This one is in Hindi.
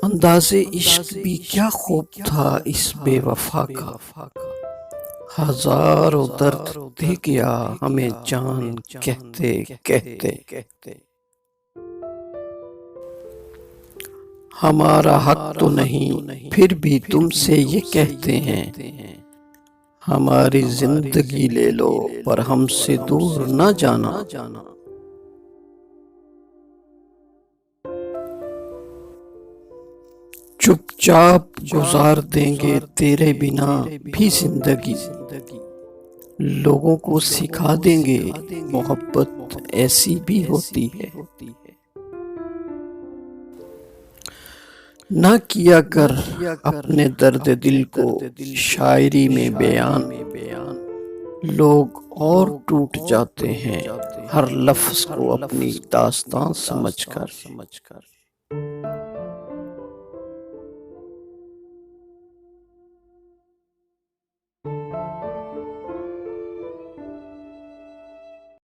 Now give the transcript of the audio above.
अंदाज़े इश्क भी क्या खूब था इस बेवफा का। हजारों दर्द दे गया हमें जान कहते कहते। हमारा हक तो नहीं फिर भी तुमसे ये कहते हैं, हमारी जिंदगी ले लो पर हमसे दूर न जाना। चुपचाप गुजार देंगे तेरे बिना भी जिंदगी, लोगों को सिखा देंगे मोहब्बत ऐसी भी होती है। ना किया कर अपने दर्द दिल को शायरी में बयान, लोग और टूट जाते हैं हर लफ्ज को अपनी दास्तान समझकर।